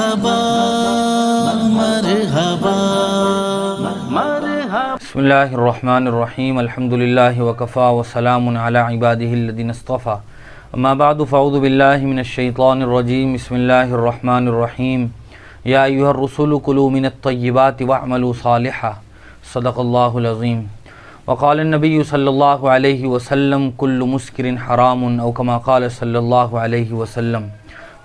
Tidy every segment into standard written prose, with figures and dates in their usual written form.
مرحبا مرحبا مرحبا. بسم اللہ الرحمن الرحیم. الحمدللہ وکفا وسلام علی عبادہ الذین اصطفی. اما بعد فاعوذ باللہ من الشیطان الرجیم. بسم اللہ الرحمن الرحیم. یا ایھا الرسل کلوا من الطیبات واعملوا صالحا. صدق اللہ العظیم. وقال النبی صلی اللہ علیہ وسلم کل مسکر حرام او کما قال صلی اللہ علیہ وسلم.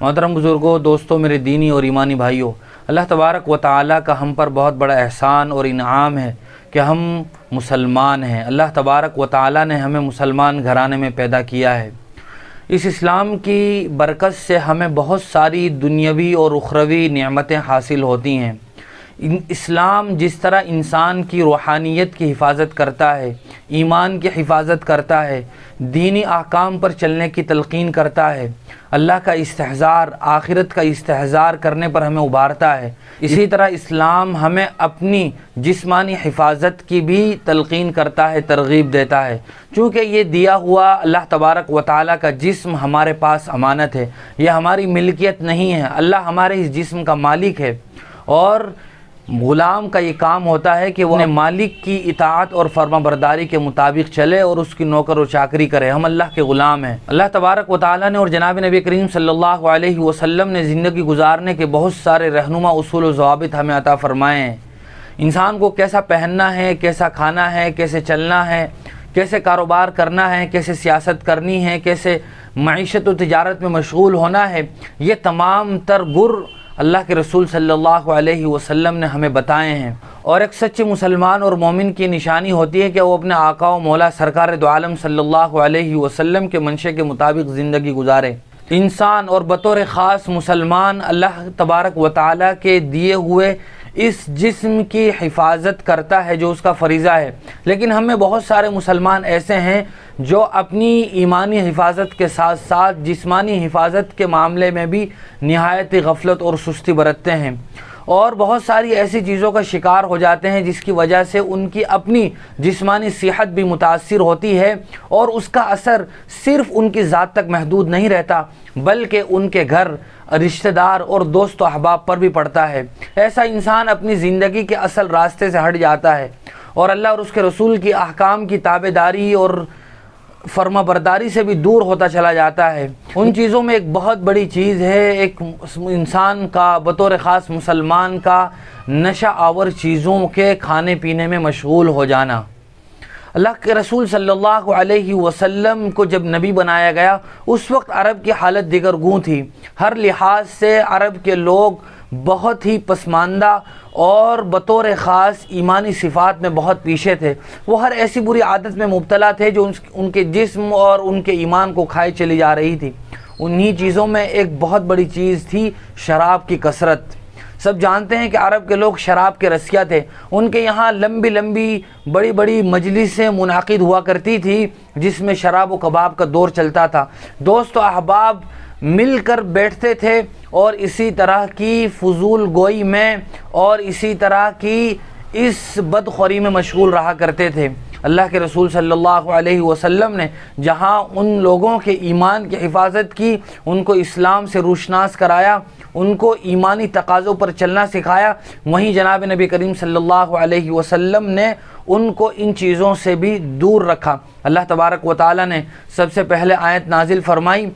محترم بزرگوں، دوستوں، میرے دینی اور ایمانی بھائیوں، اللہ تبارک و تعالیٰ کا ہم پر بہت بڑا احسان اور انعام ہے کہ ہم مسلمان ہیں. اللہ تبارک و تعالیٰ نے ہمیں مسلمان گھرانے میں پیدا کیا ہے. اس اسلام کی برکت سے ہمیں بہت ساری دنیاوی اور اخروی نعمتیں حاصل ہوتی ہیں. اسلام جس طرح انسان کی روحانیت کی حفاظت کرتا ہے، ایمان کی حفاظت کرتا ہے، دینی احکام پر چلنے کی تلقین کرتا ہے، اللہ کا استحضار، آخرت کا استحضار کرنے پر ہمیں ابھارتا ہے، اسی طرح اسلام ہمیں اپنی جسمانی حفاظت کی بھی تلقین کرتا ہے، ترغیب دیتا ہے. چونکہ یہ دیا ہوا اللہ تبارک و تعالیٰ کا جسم ہمارے پاس امانت ہے، یہ ہماری ملکیت نہیں ہے. اللہ ہمارے اس جسم کا مالک ہے اور غلام کا یہ کام ہوتا ہے کہ وہ اپنے مالک کی اطاعت اور فرما برداری کے مطابق چلے اور اس کی نوکر و چاکری کرے. ہم اللہ کے غلام ہیں. اللہ تبارک و تعالیٰ نے اور جناب نبی کریم صلی اللہ علیہ وسلم نے زندگی گزارنے کے بہت سارے رہنما اصول و ضوابط ہمیں عطا فرمائے ہیں. انسان کو کیسا پہننا ہے، کیسا کھانا ہے، کیسے چلنا ہے، کیسے کاروبار کرنا ہے، کیسے سیاست کرنی ہے، کیسے معیشت و تجارت میں مشغول ہونا ہے، یہ تمام تر گر اللہ کے رسول صلی اللہ علیہ وسلم نے ہمیں بتائے ہیں. اور ایک سچے مسلمان اور مومن کی نشانی ہوتی ہے کہ وہ اپنے آقا و مولا سرکار دو عالم صلی اللہ علیہ وسلم کے منشے کے مطابق زندگی گزارے. انسان اور بطور خاص مسلمان اللہ تبارک و تعالیٰ کے دیے ہوئے اس جسم کی حفاظت کرتا ہے جو اس کا فریضہ ہے. لیکن ہم میں بہت سارے مسلمان ایسے ہیں جو اپنی ایمانی حفاظت کے ساتھ ساتھ جسمانی حفاظت کے معاملے میں بھی نہایت غفلت اور سستی برتتے ہیں، اور بہت ساری ایسی چیزوں کا شکار ہو جاتے ہیں جس کی وجہ سے ان کی اپنی جسمانی صحت بھی متاثر ہوتی ہے، اور اس کا اثر صرف ان کی ذات تک محدود نہیں رہتا بلکہ ان کے گھر، رشتہ دار اور دوست و احباب پر بھی پڑتا ہے. ایسا انسان اپنی زندگی کے اصل راستے سے ہٹ جاتا ہے اور اللہ اور اس کے رسول کی احکام کی تابع داری اور فرما برداری سے بھی دور ہوتا چلا جاتا ہے. ان چیزوں میں ایک بہت بڑی چیز ہے ایک انسان کا بطور خاص مسلمان کا نشہ آور چیزوں کے کھانے پینے میں مشغول ہو جانا. اللہ کے رسول صلی اللہ علیہ وسلم کو جب نبی بنایا گیا اس وقت عرب کی حالت دیگر گوں تھی. ہر لحاظ سے عرب کے لوگ بہت ہی پسماندہ اور بطور خاص ایمانی صفات میں بہت پیچھے تھے. وہ ہر ایسی بری عادت میں مبتلا تھے جو ان کے جسم اور ان کے ایمان کو کھائے چلی جا رہی تھی. انہی چیزوں میں ایک بہت بڑی چیز تھی شراب کی کثرت. سب جانتے ہیں کہ عرب کے لوگ شراب کے رسیا تھے. ان کے یہاں لمبی لمبی بڑی بڑی مجلسیں منعقد ہوا کرتی تھی جس میں شراب و کباب کا دور چلتا تھا. دوست و احباب مل کر بیٹھتے تھے اور اسی طرح کی فضول گوئی میں اور اسی طرح کی اس بدخوری میں مشغول رہا کرتے تھے. اللہ کے رسول صلی اللہ علیہ وسلم نے جہاں ان لوگوں کے ایمان کی حفاظت کی، ان کو اسلام سے روشناس کرایا، ان کو ایمانی تقاضوں پر چلنا سکھایا، وہیں جناب نبی کریم صلی اللہ علیہ وسلم نے ان کو ان چیزوں سے بھی دور رکھا. اللہ تبارک و تعالیٰ نے سب سے پہلے آیت نازل فرمائی،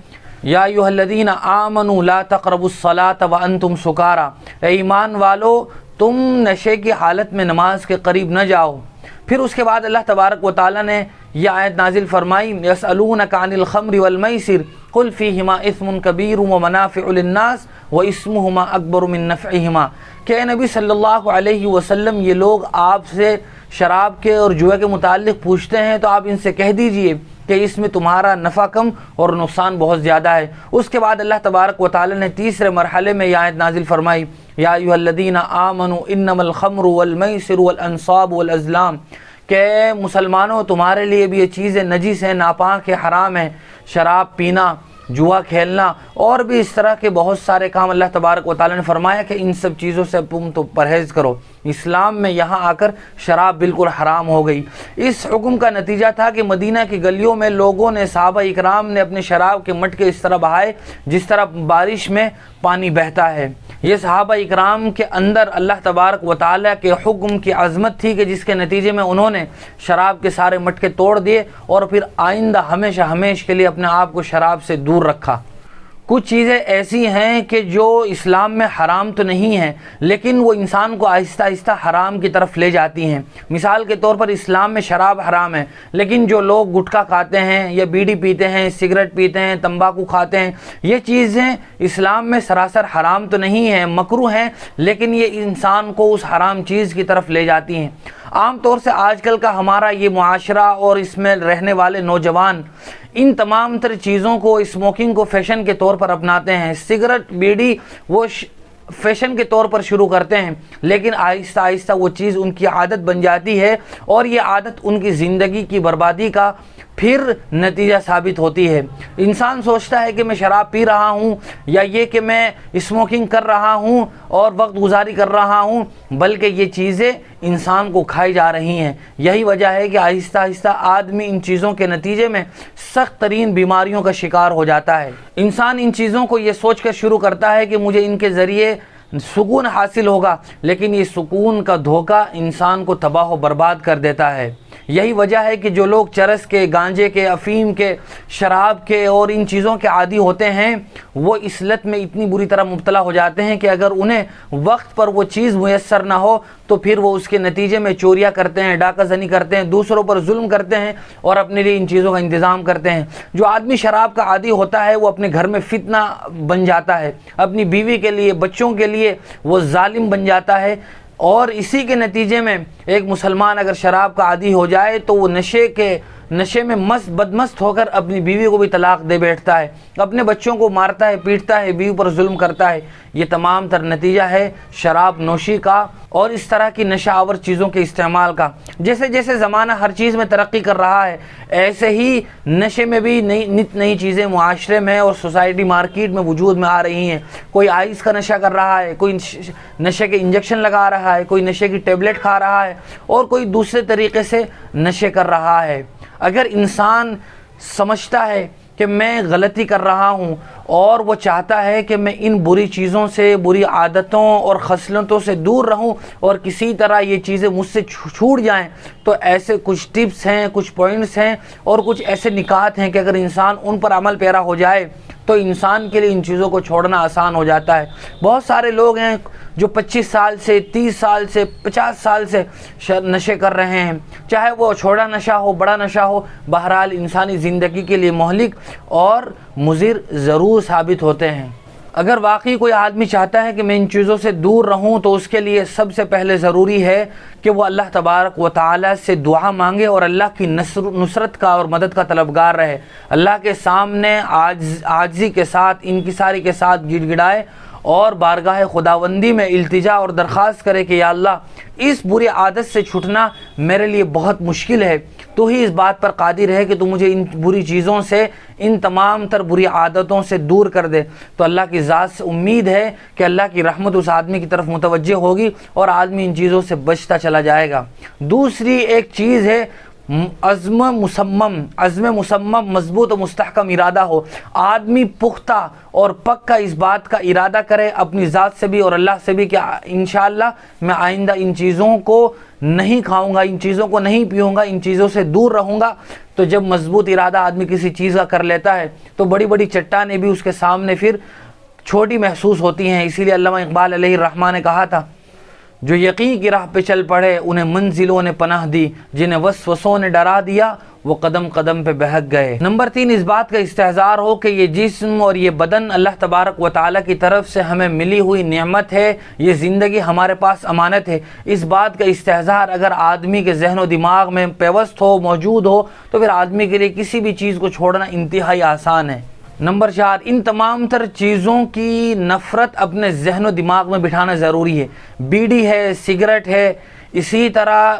یا ایھا الذین آمنوا لا تقربوا الصلاۃ وانتم سکارى. اے ایمان والو، تم نشے کی حالت میں نماز کے قریب نہ جاؤ. پھر اس کے بعد اللہ تبارک و تعالیٰ نے یہ آیت نازل فرمائی، یسألونک عن الخمر والمیسر قل فیہما اثم کبیر ومنافع للناس واسمہما اکبر من نفعہما. کہ اے نبی صلی اللہ علیہ وسلم، یہ لوگ آپ سے شراب کے اور جوئے کے متعلق پوچھتے ہیں تو آپ ان سے کہہ دیجئے کہ اس میں تمہارا نفع کم اور نقصان بہت زیادہ ہے. اس کے بعد اللہ تبارک و تعالیٰ نے تیسرے مرحلے میں یہ آیت نازل فرمائی، یا ایھا الذین آمنوا انما الخمر والمیسر والانصاب والازلام. کہ مسلمانوں، تمہارے لیے بھی یہ چیزیں نجس ہیں، ناپاک ہے، حرام ہے. شراب پینا، جوا کھیلنا اور بھی اس طرح کے بہت سارے کام اللہ تبارک و تعالیٰ نے فرمایا کہ ان سب چیزوں سے تم تو پرہیز کرو. اسلام میں یہاں آ کر شراب بالکل حرام ہو گئی۔ اس حکم کا نتیجہ تھا کہ مدینہ کی گلیوں میں لوگوں نے، صحابہ اکرام نے اپنے شراب کے مٹکے اس طرح بہائے جس طرح بارش میں پانی بہتا ہے۔ یہ صحابہ اکرام کے اندر اللہ تبارک و تعالیٰ کے حکم کی عظمت تھی کہ جس کے نتیجے میں انہوں نے شراب کے سارے مٹکے توڑ دیے اور پھر آئندہ ہمیشہ ہمیشہ کے لیے اپنے آپ کو شراب سے دور رکھا۔ کچھ چیزیں ایسی ہیں کہ جو اسلام میں حرام تو نہیں ہیں لیکن وہ انسان کو آہستہ آہستہ حرام کی طرف لے جاتی ہیں۔ مثال کے طور پر اسلام میں شراب حرام ہے لیکن جو لوگ گٹکا کھاتے ہیں یا بیڑی پیتے ہیں، سگریٹ پیتے ہیں، تمباکو کھاتے ہیں، یہ چیزیں اسلام میں سراسر حرام تو نہیں ہیں، مکروہ ہیں، لیکن یہ انسان کو اس حرام چیز کی طرف لے جاتی ہیں۔ عام طور سے آج کل کا ہمارا یہ معاشرہ اور اس میں رہنے والے نوجوان ان تمام تر چیزوں کو، اسموکنگ کو فیشن کے طور پر اپناتے ہیں۔ سگریٹ، بیڑی وہ فیشن کے طور پر شروع کرتے ہیں لیکن آہستہ آہستہ وہ چیز ان کی عادت بن جاتی ہے اور یہ عادت ان کی زندگی کی بربادی کا پھر نتیجہ ثابت ہوتی ہے۔ انسان سوچتا ہے کہ میں شراب پی رہا ہوں یا یہ کہ میں اسموکنگ کر رہا ہوں اور وقت گزاری کر رہا ہوں، بلکہ یہ چیزیں انسان کو کھائی جا رہی ہیں۔ یہی وجہ ہے کہ آہستہ آہستہ آدمی ان چیزوں کے نتیجے میں سخت ترین بیماریوں کا شکار ہو جاتا ہے۔ انسان ان چیزوں کو یہ سوچ کر شروع کرتا ہے کہ مجھے ان کے ذریعے سکون حاصل ہوگا، لیکن یہ سکون کا دھوکہ انسان کو تباہ و برباد کر دیتا ہے۔ یہی وجہ ہے کہ جو لوگ چرس کے، گانجے کے، افیم کے، شراب کے اور ان چیزوں کے عادی ہوتے ہیں وہ اس لت میں اتنی بری طرح مبتلا ہو جاتے ہیں کہ اگر انہیں وقت پر وہ چیز میسر نہ ہو تو پھر وہ اس کے نتیجے میں چوریاں کرتے ہیں، ڈاکہ زنی کرتے ہیں، دوسروں پر ظلم کرتے ہیں اور اپنے لیے ان چیزوں کا انتظام کرتے ہیں۔ جو آدمی شراب کا عادی ہوتا ہے وہ اپنے گھر میں فتنہ بن جاتا ہے، اپنی بیوی کے لیے، بچوں کے لیے وہ ظالم بن جاتا ہے، اور اسی کے نتیجے میں ایک مسلمان اگر شراب کا عادی ہو جائے تو وہ نشے میں بدمست ہو کر اپنی بیوی کو بھی طلاق دے بیٹھتا ہے، اپنے بچوں کو مارتا ہے، پیٹتا ہے، بیوی پر ظلم کرتا ہے۔ یہ تمام تر نتیجہ ہے شراب نوشی کا اور اس طرح کی نشہ آور چیزوں کے استعمال کا۔ جیسے جیسے زمانہ ہر چیز میں ترقی کر رہا ہے ایسے ہی نشے میں بھی نئی چیزیں معاشرے میں اور سوسائٹی مارکیٹ میں وجود میں آ رہی ہیں۔ کوئی آئس کا نشہ کر رہا ہے، کوئی نشے کے انجیکشن لگا رہا ہے، کوئی نشے کی ٹیبلٹ کھا رہا ہے اور کوئی دوسرے طریقے سے نشے کر رہا ہے۔ اگر انسان سمجھتا ہے کہ میں غلطی کر رہا ہوں اور وہ چاہتا ہے کہ میں ان بری چیزوں سے، بری عادتوں اور خصلتوں سے دور رہوں اور کسی طرح یہ چیزیں مجھ سے چھوٹ جائیں، تو ایسے کچھ ٹپس ہیں، کچھ پوائنٹس ہیں اور کچھ ایسے نکات ہیں کہ اگر انسان ان پر عمل پیرا ہو جائے تو انسان کے لیے ان چیزوں کو چھوڑنا آسان ہو جاتا ہے۔ بہت سارے لوگ ہیں جو 25 سال سے، 30 سال سے، 50 سال سے نشے کر رہے ہیں، چاہے وہ چھوٹا نشہ ہو، بڑا نشہ ہو، بہرحال انسانی زندگی کے لیے مہلک اور مضر ضرور ثابت ہوتے ہیں۔ اگر واقعی کوئی آدمی چاہتا ہے کہ میں ان چیزوں سے دور رہوں تو اس کے لیے سب سے پہلے ضروری ہے کہ وہ اللہ تبارک و تعالی سے دعا مانگے اور اللہ کی نصرت کا اور مدد کا طلبگار رہے، اللہ کے سامنے عاجزی کے ساتھ، انکساری کے ساتھ گڑ گڑائے اور بارگاہ خداوندی میں التجا اور درخواست کرے کہ یا اللہ اس بری عادت سے چھٹنا میرے لیے بہت مشکل ہے، تو ہی اس بات پر قادر ہے کہ تو مجھے ان بری چیزوں سے، ان تمام تر بری عادتوں سے دور کر دے۔ تو اللہ کی ذات سے امید ہے کہ اللہ کی رحمت اس آدمی کی طرف متوجہ ہوگی اور آدمی ان چیزوں سے بچتا چلا جائے گا۔ دوسری ایک چیز ہے عزم مصمم، مضبوط و مستحکم ارادہ ہو۔ آدمی پختہ اور پکا اس بات کا ارادہ کرے اپنی ذات سے بھی اور اللہ سے بھی کہ انشاءاللہ میں آئندہ ان چیزوں کو نہیں کھاؤں گا، ان چیزوں کو نہیں پیوں گا، ان چیزوں سے دور رہوں گا۔ تو جب مضبوط ارادہ آدمی کسی چیز کا کر لیتا ہے تو بڑی بڑی چٹانیں بھی اس کے سامنے پھر چھوٹی محسوس ہوتی ہیں۔ اسی لیے علامہ اقبال علیہ الرحمہ نے کہا تھا، جو یقین کی راہ پہ چل پڑے انہیں منزلوں نے پناہ دی، جنہیں وسوسوں نے ڈرا دیا وہ قدم قدم پہ بہک گئے۔ نمبر 3، اس بات کا استحضار ہو کہ یہ جسم اور یہ بدن اللہ تبارک و تعالیٰ کی طرف سے ہمیں ملی ہوئی نعمت ہے، یہ زندگی ہمارے پاس امانت ہے۔ اس بات کا استحضار اگر آدمی کے ذہن و دماغ میں پیوست ہو، موجود ہو، تو پھر آدمی کے لیے کسی بھی چیز کو چھوڑنا انتہائی آسان ہے۔ نمبر 4، ان تمام تر چیزوں کی نفرت اپنے ذہن و دماغ میں بٹھانا ضروری ہے۔ بیڑی ہے، سگریٹ ہے، اسی طرح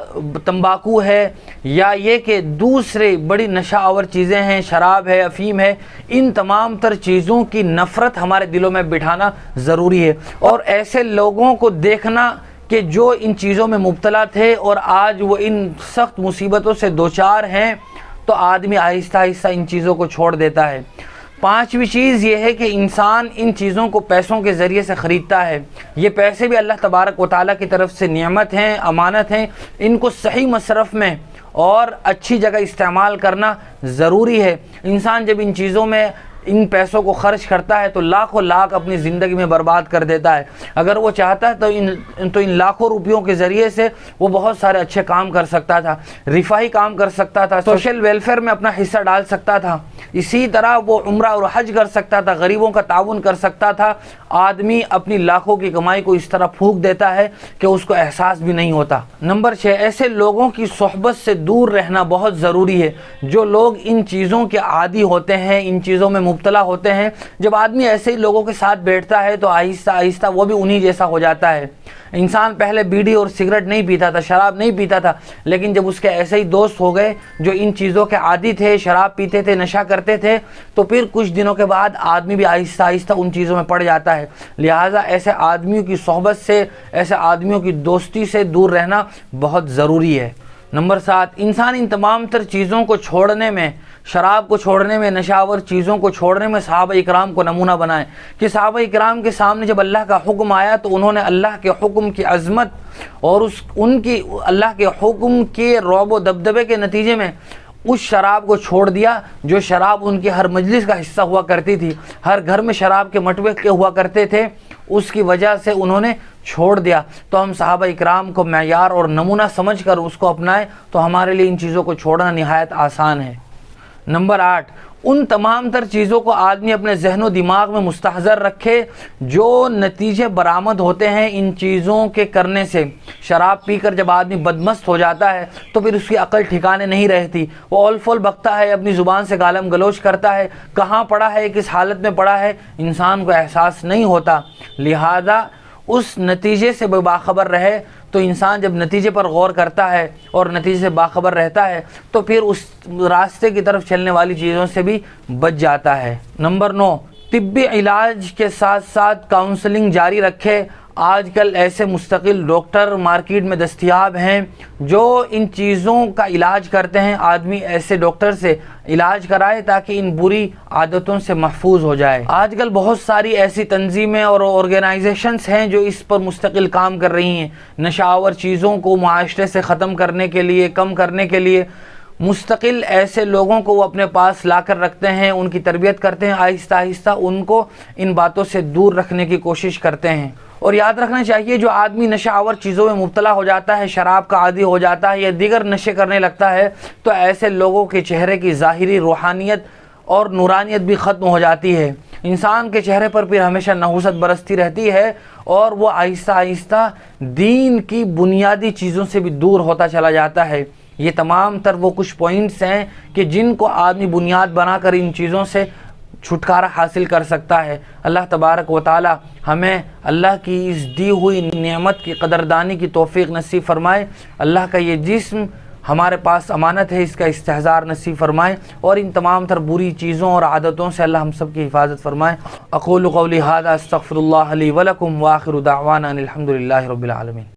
تمباکو ہے، یا یہ کہ دوسرے بڑی نشہ آور چیزیں ہیں، شراب ہے، افیم ہے، ان تمام تر چیزوں کی نفرت ہمارے دلوں میں بٹھانا ضروری ہے۔ اور ایسے لوگوں کو دیکھنا کہ جو ان چیزوں میں مبتلا تھے اور آج وہ ان سخت مصیبتوں سے دوچار ہیں، تو آدمی آہستہ آہستہ ان چیزوں کو چھوڑ دیتا ہے۔ پانچویں چیز یہ ہے کہ انسان ان چیزوں کو پیسوں کے ذریعے سے خریدتا ہے۔ یہ پیسے بھی اللہ تبارک و تعالیٰ کی طرف سے نعمت ہیں، امانت ہیں، ان کو صحیح مصرف میں اور اچھی جگہ استعمال کرنا ضروری ہے۔ انسان جب ان چیزوں میں ان پیسوں کو خرچ کرتا ہے تو لاکھوں لاکھ اپنی زندگی میں برباد کر دیتا ہے۔ اگر وہ چاہتا ہے تو ان لاکھوں روپیوں کے ذریعے سے وہ بہت سارے اچھے کام کر سکتا تھا، رفاہی کام کر سکتا تھا، سوشل ویلفیئر میں اپنا حصہ ڈال سکتا تھا، اسی طرح وہ عمرہ اور حج کر سکتا تھا، غریبوں کا تعاون کر سکتا تھا۔ آدمی اپنی لاکھوں کی کمائی کو اس طرح پھونک دیتا ہے کہ اس کو احساس بھی نہیں ہوتا۔ نمبر 6، ایسے لوگوں کی صحبت سے دور رہنا بہت ضروری ہے جو لوگ ان چیزوں کے عادی ہوتے ہیں، ان چیزوں میں مبتلا ہوتے ہیں۔ جب آدمی ایسے ہی لوگوں کے ساتھ بیٹھتا ہے تو آہستہ آہستہ وہ بھی انہی جیسا ہو جاتا ہے۔ انسان پہلے بیڑی اور سگریٹ نہیں پیتا تھا، شراب نہیں پیتا تھا، لیکن جب اس کے ایسے ہی دوست ہو گئے جو ان چیزوں کے عادی تھے، شراب پیتے تھے، نشہ کرتے تھے، تو پھر کچھ دنوں کے بعد آدمی بھی آہستہ آہستہ ان چیزوں میں پڑ جاتا ہے۔ لہٰذا ایسے آدمیوں کی صحبت سے، ایسے آدمیوں کی دوستی سے دور رہنا بہت ضروری ہے۔ نمبر 7، انسان ان تمام تر چیزوں کو چھوڑنے میں، شراب کو چھوڑنے میں، نشہ آور چیزوں کو چھوڑنے میں صحابہ اکرام کو نمونہ بنائے کہ صحابہ اکرام کے سامنے جب اللہ کا حکم آیا تو انہوں نے اللہ کے حکم کی عظمت اور ان کی اللہ کے حکم کے رعب و دبدبے کے نتیجے میں اس شراب کو چھوڑ دیا جو شراب ان کی ہر مجلس کا حصہ ہوا کرتی تھی، ہر گھر میں شراب کے مٹوے کے ہوا کرتے تھے، اس کی وجہ سے انہوں نے چھوڑ دیا۔ تو ہم صحابہ اکرام کو معیار اور نمونہ سمجھ کر اس کو اپنائیں تو ہمارے لیے ان چیزوں کو چھوڑنا نہایت آسان ہے۔ نمبر 8، ان تمام تر چیزوں کو آدمی اپنے ذہن و دماغ میں مستحضر رکھے جو نتیجے برآمد ہوتے ہیں ان چیزوں کے کرنے سے۔ شراب پی کر جب آدمی بدمست ہو جاتا ہے تو پھر اس کی عقل ٹھکانے نہیں رہتی، وہ اول فول بکتا ہے، اپنی زبان سے گالم گلوچ کرتا ہے، کہاں پڑا ہے، کس حالت میں پڑا ہے، انسان کو احساس نہیں ہوتا۔ لہذا اس نتیجے سے باخبر رہے، تو انسان جب نتیجے پر غور کرتا ہے اور نتیجے سے باخبر رہتا ہے تو پھر اس راستے کی طرف چلنے والی چیزوں سے بھی بچ جاتا ہے۔ نمبر 9، طبی علاج کے ساتھ ساتھ کاؤنسلنگ جاری رکھے۔ آج کل ایسے مستقل ڈاکٹر مارکیٹ میں دستیاب ہیں جو ان چیزوں کا علاج کرتے ہیں۔ آدمی ایسے ڈاکٹر سے علاج کرائے تاکہ ان بری عادتوں سے محفوظ ہو جائے۔ آج کل بہت ساری ایسی تنظیمیں اور آرگنائزیشنز ہیں جو اس پر مستقل کام کر رہی ہیں۔ نشہ آور چیزوں کو معاشرے سے ختم کرنے کے لیے، کم کرنے کے لیے مستقل ایسے لوگوں کو وہ اپنے پاس لا کر رکھتے ہیں، ان کی تربیت کرتے ہیں، آہستہ آہستہ ان کو ان باتوں سے دور رکھنے کی کوشش کرتے ہیں۔ اور یاد رکھنا چاہیے جو آدمی نشہ آور چیزوں میں مبتلا ہو جاتا ہے، شراب کا عادی ہو جاتا ہے یا دیگر نشے کرنے لگتا ہے، تو ایسے لوگوں کے چہرے کی ظاہری روحانیت اور نورانیت بھی ختم ہو جاتی ہے۔ انسان کے چہرے پر پھر ہمیشہ نحوست برستی رہتی ہے اور وہ آہستہ آہستہ دین کی بنیادی چیزوں سے بھی دور ہوتا چلا جاتا ہے۔ یہ تمام تر وہ کچھ پوائنٹس ہیں کہ جن کو آدمی بنیاد بنا کر ان چیزوں سے چھٹکارا حاصل کر سکتا ہے۔ اللہ تبارک و تعالی ہمیں اللہ کی اس دی ہوئی نعمت کی قدردانی کی توفیق نصیب فرمائے۔ اللہ کا یہ جسم ہمارے پاس امانت ہے، اس کا استحضار نصیب فرمائے اور ان تمام تر بری چیزوں اور عادتوں سے اللہ ہم سب کی حفاظت فرمائے۔ اقول قولی ھذا استغفر اللہ لی ولکم وآخر دعوانا ان الحمد للہ رب العالمین۔